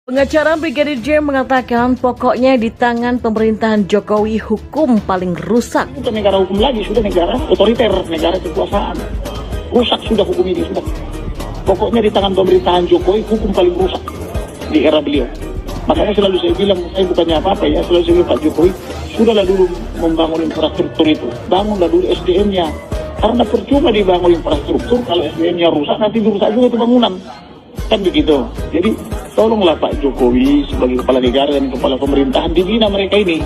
Pengacara Brigadir J mengatakan pokoknya di tangan pemerintahan Jokowi hukum paling rusak. Bukan negara hukum lagi, sudah negara otoriter, negara kekuasaan. Rusak sudah hukum ini, sudah. Pokoknya di tangan pemerintahan Jokowi hukum paling rusak di era beliau. Makanya selalu saya bilang, saya bukannya apa-apa ya, selalu saya bilang Pak Jokowi, sudahlah dulu membangun infrastruktur itu. Bangunlah dulu SDM-nya. Karena percuma dibangun infrastruktur, kalau SDM-nya rusak, nanti dirusak juga itu bangunan. Kan begitu. Jadi tolonglah Pak Jokowi sebagai kepala negara dan kepala pemerintahan dibina mereka ini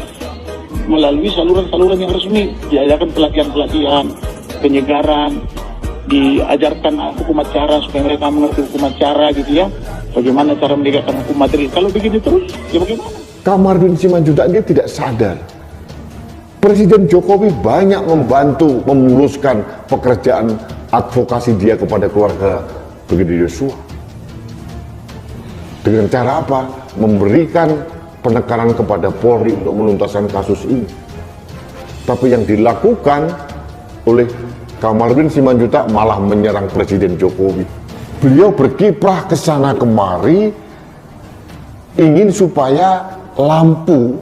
melalui saluran-saluran yang resmi, diadakan pelatihan-pelatihan, penyegaran, diajarkan hukum acara supaya mereka mengerti hukum acara gitu ya. Bagaimana cara menegakkan hukum material. Kalau begini terus, ya bagaimana? Kamarudin Simanjuntak ini tidak sadar. Presiden Jokowi banyak membantu memuluskan pekerjaan advokasi dia kepada keluarga Brigadir Yosua. Dengan cara apa? Memberikan penekanan kepada Polri untuk menuntaskan kasus ini. Tapi yang dilakukan oleh Kamarudin Simanjuntak malah menyerang Presiden Jokowi. Beliau berkiprah ke sana kemari ingin supaya lampu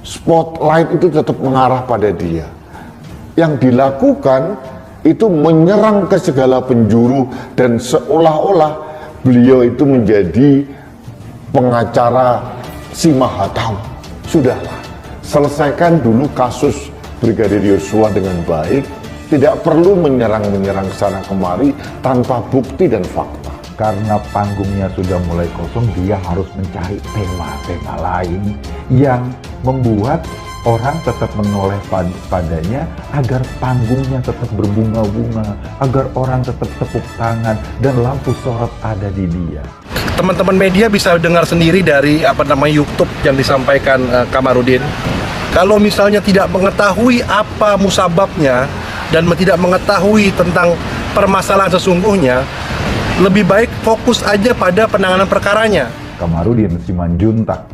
spotlight itu tetap mengarah pada dia. Yang dilakukan itu menyerang ke segala penjuru dan seolah-olah beliau itu menjadi pengacara si Maha Tahu. Sudahlah, selesaikan dulu kasus Brigadir Yosua dengan baik. Tidak perlu menyerang-menyerang sana kemari tanpa bukti dan fakta. Karena panggungnya sudah mulai kosong, dia harus mencari tema-tema lain yang membuat orang tetap menoleh padanya agar panggungnya tetap berbunga-bunga, agar orang tetap tepuk tangan dan lampu sorot ada di dia. Teman-teman media bisa dengar sendiri dari YouTube yang disampaikan Kamarudin. Kalau misalnya tidak mengetahui apa musababnya dan tidak mengetahui tentang permasalahan sesungguhnya, lebih baik fokus aja pada penanganan perkaranya. Kamarudin Simanjuntak,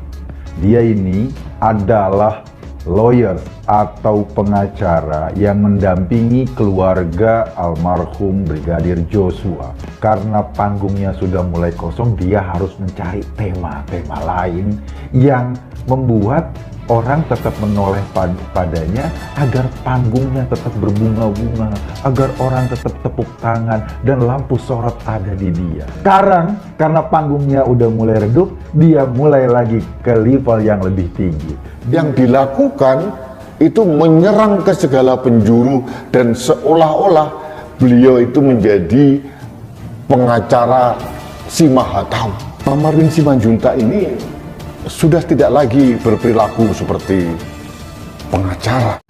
dia ini adalah lawyer atau pengacara yang mendampingi keluarga almarhum Brigadir Joshua. Karena panggungnya sudah mulai kosong, dia harus mencari tema-tema lain yang membuat orang tetap menoleh padanya agar panggungnya tetap berbunga-bunga, agar orang tetap tepuk tangan dan lampu sorot ada di dia. Sekarang karena panggungnya udah mulai redup, dia mulai lagi ke level yang lebih tinggi. Yang dilakukan itu menyerang ke segala penjuru dan seolah-olah beliau itu menjadi pengacara si Maha Tahu. Kamarudin Simanjuntak ini sudah tidak lagi berperilaku seperti pengacara.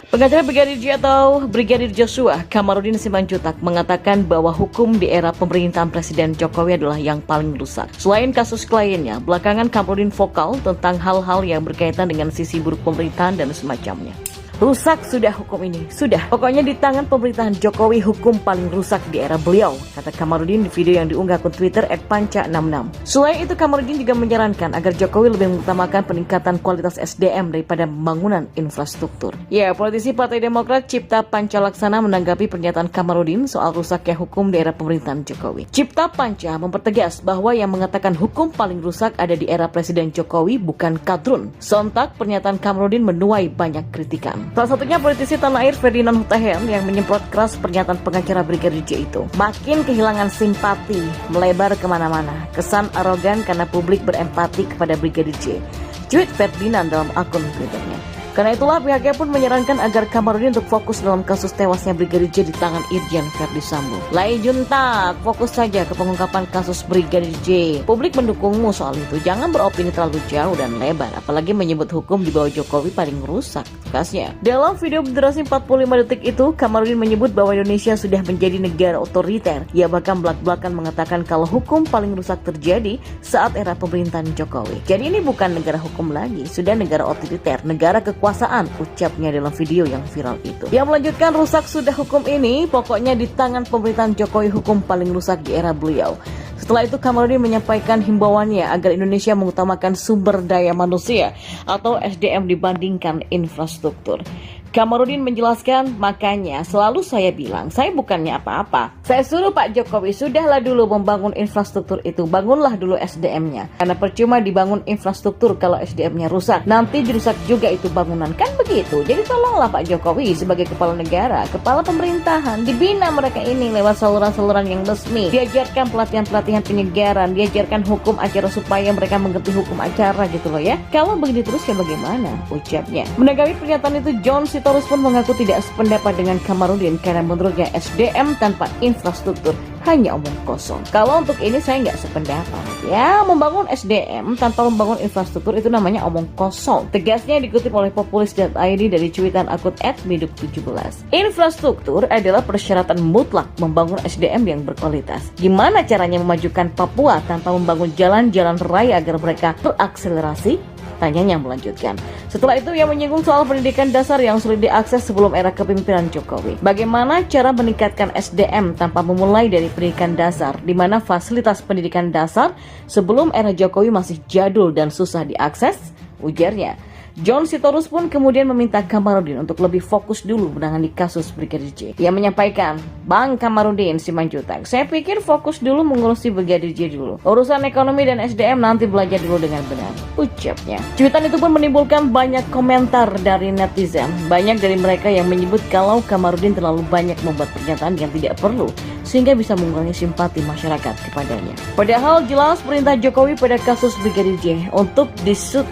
Pengacara Brigadir J atau Brigadir Joshua, Kamarudin Simanjuntak, mengatakan bahwa hukum di era pemerintahan Presiden Jokowi adalah yang paling rusak. Selain kasus kliennya, belakangan Kamarudin vokal tentang hal-hal yang berkaitan dengan sisi buruk pemerintahan dan semacamnya. Rusak sudah hukum ini, sudah. Pokoknya di tangan pemerintahan Jokowi hukum paling rusak di era beliau, kata Kamarudin di video yang diunggah ke Twitter @panca66. Selain itu, Kamarudin juga menyarankan agar Jokowi lebih mengutamakan peningkatan kualitas SDM daripada pembangunan infrastruktur. Ya, politisi Partai Demokrat Cipta Panca Laksana menanggapi pernyataan Kamarudin soal rusaknya hukum di era pemerintahan Jokowi. Cipta Panca mempertegas bahwa yang mengatakan hukum paling rusak ada di era Presiden Jokowi bukan kadrun. Sontak pernyataan Kamarudin menuai banyak kritikan. Salah satunya politisi tanah air Ferdinand Hutahian yang menyemprot keras pernyataan pengacara Brigadir J itu. Makin kehilangan simpati, melebar kemana-mana. Kesan arogan karena publik berempati kepada Brigadir J. Tweet Ferdinand dalam akun Twitternya. Karena itulah pihaknya pun menyarankan agar Kamarudin untuk fokus dalam kasus tewasnya Brigadir J di tangan Irjen Verdi Sambo. Lai Juntak, fokus saja ke pengungkapan kasus Brigadir J. Publik mendukungmu soal itu. Jangan beropini terlalu jauh dan lebar, apalagi menyebut hukum di bawah Jokowi paling rusak. Tegasnya. Dalam video berdurasi 45 detik itu, Kamarudin menyebut bahwa Indonesia sudah menjadi negara otoriter. Ia bahkan belak-belakan mengatakan kalau hukum paling rusak terjadi saat era pemerintahan Jokowi. Jadi ini bukan negara hukum lagi, sudah negara otoriter, negara kekuasaan, ucapnya dalam video yang viral itu. Yang melanjutkan, rusak sudah hukum ini, pokoknya di tangan pemerintahan Jokowi hukum paling rusak di era beliau. Setelah itu Kamarudin menyampaikan himbauannya agar Indonesia mengutamakan sumber daya manusia atau SDM dibandingkan infrastruktur. Kamarudin menjelaskan, makanya selalu saya bilang, saya bukannya apa-apa. Saya suruh Pak Jokowi, sudahlah dulu membangun infrastruktur itu, bangunlah dulu SDM-nya. Karena percuma dibangun infrastruktur kalau SDM-nya rusak, nanti dirusak juga itu bangunan, kan begitu. Jadi tolonglah Pak Jokowi sebagai kepala negara, kepala pemerintahan, dibina mereka ini lewat saluran-saluran yang resmi. Diajarkan pelatihan-pelatihan penyegaran, diajarkan hukum acara supaya mereka mengerti hukum acara gitu loh ya. Kalau begini terus ya bagaimana, ucapnya. Menanggapi pernyataan itu, John Sitorus pun mengaku tidak sependapat dengan Kamarudin karena menurutnya SDM tanpa infrastruktur hanya omong kosong. Kalau untuk ini saya nggak sependapat. Ya, membangun SDM tanpa membangun infrastruktur itu namanya omong kosong. Tegasnya dikutip oleh populis.id dari cuitan akun @miduk17. Infrastruktur adalah persyaratan mutlak membangun SDM yang berkualitas. Gimana caranya memajukan Papua tanpa membangun jalan-jalan raya agar mereka terakselerasi? Tanyanya melanjutkan. Setelah itu ia menyinggung soal pendidikan dasar yang sulit diakses sebelum era kepemimpinan Jokowi. Bagaimana cara meningkatkan SDM tanpa memulai dari pendidikan dasar, di mana fasilitas pendidikan dasar sebelum era Jokowi masih jadul dan susah diakses? Ujarnya. John Sitorus pun kemudian meminta Kamarudin untuk lebih fokus dulu menangani kasus Brigadir J. Ia menyampaikan, Bang Kamarudin Simanjuntak, saya pikir fokus dulu mengurusi Brigadir J dulu. Urusan ekonomi dan SDM nanti belajar dulu dengan benar, ucapnya. Cuitan itu pun menimbulkan banyak komentar dari netizen. Banyak dari mereka yang menyebut kalau Kamarudin terlalu banyak membuat pernyataan yang tidak perlu, sehingga bisa mengurangi simpati masyarakat kepadanya. Padahal jelas perintah Jokowi pada kasus Brigadir J untuk diusut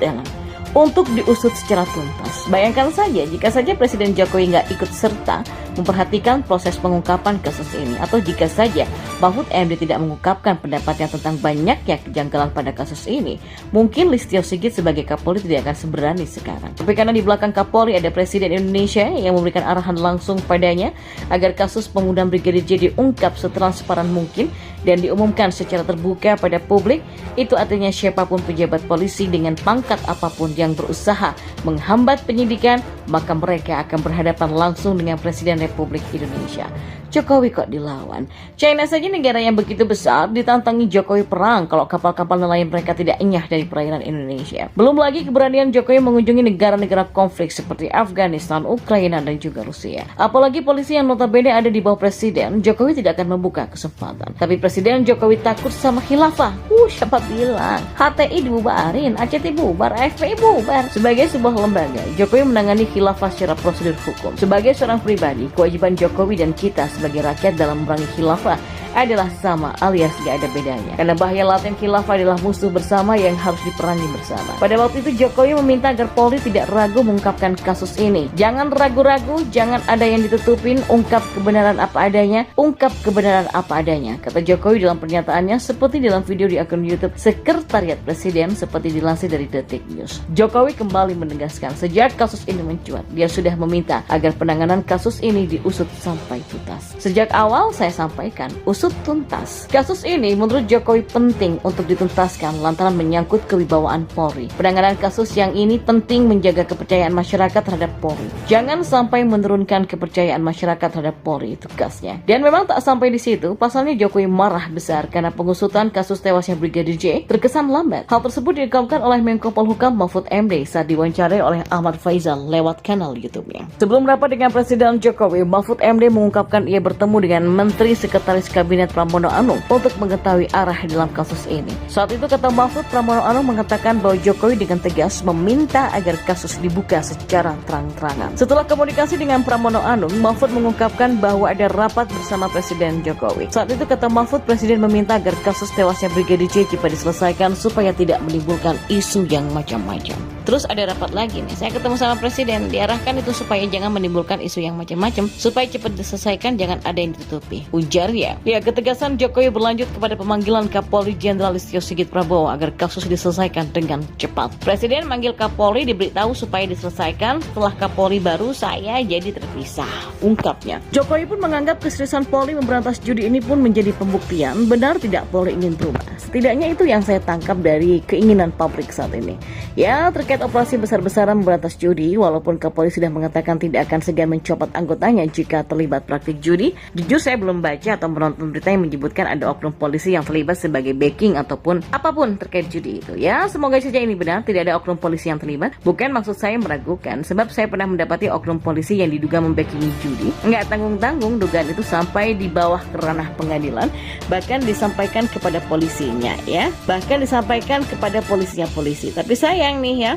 secara tuntas. Bayangkan saja jika saja Presiden Jokowi nggak ikut serta memperhatikan proses pengungkapan kasus ini, atau jika saja Mahfud MD tidak mengungkapkan pendapatnya tentang banyaknya kejanggalan pada kasus ini, mungkin Listio Sigit sebagai Kapolri tidak akan seberani sekarang. Tapi karena di belakang Kapolri ada Presiden Indonesia yang memberikan arahan langsung padanya agar kasus pembunuhan Brigadir J diungkap setransparan mungkin dan diumumkan secara terbuka pada publik, itu artinya siapapun pejabat polisi dengan pangkat apapun yang berusaha menghambat penyidikan, maka mereka akan berhadapan langsung dengan Presiden Republik Indonesia. Jokowi kok dilawan? China saja negara yang begitu besar ditantangi Jokowi perang kalau kapal-kapal nelayan mereka tidak enyah dari perairan Indonesia. Belum lagi keberanian Jokowi mengunjungi negara-negara konflik seperti Afghanistan, Ukraina, dan juga Rusia. Apalagi polisi yang notabene ada di bawah Presiden, Jokowi tidak akan membuka kesempatan. Tapi Presiden Jokowi takut sama khilafah. Siapa bilang? HTI dibubarin, ACT bubar, AFPI bubar. Sebagai sebuah lembaga, Jokowi menangani khilafah secara prosedur hukum. Sebagai seorang pribadi, kewajiban Jokowi dan kita sebagai rakyat dalam memerangi khilafah adalah sama alias gak ada bedanya. Karena bahaya laten khilafah adalah musuh bersama yang harus diperangi bersama. Pada waktu itu Jokowi meminta agar Polri tidak ragu mengungkapkan kasus ini. Jangan ragu-ragu, jangan ada yang ditutupin, ungkap kebenaran apa adanya, ungkap kebenaran apa adanya, kata Jokowi dalam pernyataannya seperti dalam video di akun YouTube Sekretariat Presiden seperti dilansir dari Detik News. Jokowi kembali menegaskan sejak kasus ini mencuat, dia sudah meminta agar penanganan kasus ini diusut sampai tuntas. Sejak awal saya sampaikan, usut tuntas. Kasus ini menurut Jokowi penting untuk dituntaskan lantaran menyangkut kewibawaan Polri. Penanganan kasus yang ini penting menjaga kepercayaan masyarakat terhadap Polri. Jangan sampai menurunkan kepercayaan masyarakat terhadap Polri, tugasnya. Dan memang tak sampai di situ, pasalnya Jokowi marah besar karena pengusutan kasus tewasnya Brigadir J terkesan lambat. Hal tersebut diungkapkan oleh Menko Polhukam Mahfud MD saat diwawancarai oleh Ahmad Faizal lewat kanal YouTube-nya. Sebelum rapat dengan Presiden Jokowi, Mahfud MD mengungkapkan ia bertemu dengan Menteri Sekretaris Kabinet Pramono Anung untuk mengetahui arah dalam kasus ini. Saat itu kata Mahfud, Pramono Anung mengatakan bahwa Jokowi dengan tegas meminta agar kasus dibuka secara terang-terangan. Setelah komunikasi dengan Pramono Anung, Mahfud mengungkapkan bahwa ada rapat bersama Presiden Jokowi. Saat itu kata Mahfud, Presiden meminta agar kasus tewasnya Brigadir J cepat diselesaikan supaya tidak menimbulkan isu yang macam-macam. Terus ada rapat lagi nih, saya ketemu sama Presiden, diarahkan itu supaya jangan menimbulkan isu yang macam-macam, supaya cepat diselesaikan, jangan ada yang ditutupi, ujarnya. Ya, ketegasan Jokowi berlanjut kepada pemanggilan Kapolri Jenderal Listio Sigit Prabowo agar kasus diselesaikan dengan cepat. Presiden manggil Kapolri diberitahu supaya diselesaikan, setelah Kapolri baru saya jadi terpisah, ungkapnya. Jokowi pun menganggap keseriusan Polri memberantas judi ini pun menjadi pembuktian benar tidak Polri ingin berubah. Setidaknya itu yang saya tangkap dari keinginan publik saat ini. Ya, terkait operasi besar-besaran memberantas judi, walaupun Kapolri sudah mengatakan tidak akan segan mencopot anggotanya jika terlibat praktik judi, jujur saya belum baca atau menonton berita yang menyebutkan ada oknum polisi yang terlibat sebagai backing ataupun apapun terkait judi itu. Ya, semoga saja ini benar, tidak ada oknum polisi yang terlibat. Bukan maksud saya meragukan, sebab saya pernah mendapati oknum polisi yang diduga membacking judi. Nggak tanggung-tanggung dugaan itu sampai di bawah ke ranah pengadilan, bahkan disampaikan kepada polisinya ya, bahkan disampaikan kepada polisi. Tapi sayang nih ya,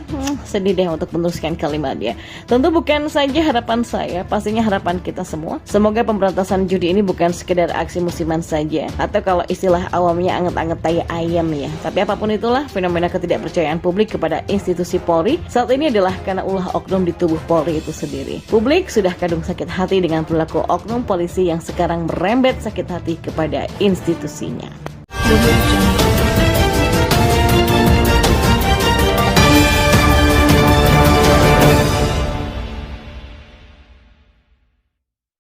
sedih deh untuk meneruskan kalimat dia. Tentu bukan saja harapan saya, pastinya harapan kita semua. Semoga pemberantasan judi ini bukan sekedar aksi musiman saja, atau kalau istilah awamnya anget-anget tai ayam ya. Tapi apapun itulah, fenomena ketidakpercayaan publik kepada institusi Polri saat ini adalah karena ulah oknum di tubuh Polri itu sendiri. Publik sudah kadung sakit hati dengan perilaku oknum polisi yang sekarang merembet sakit hati kepada institusinya.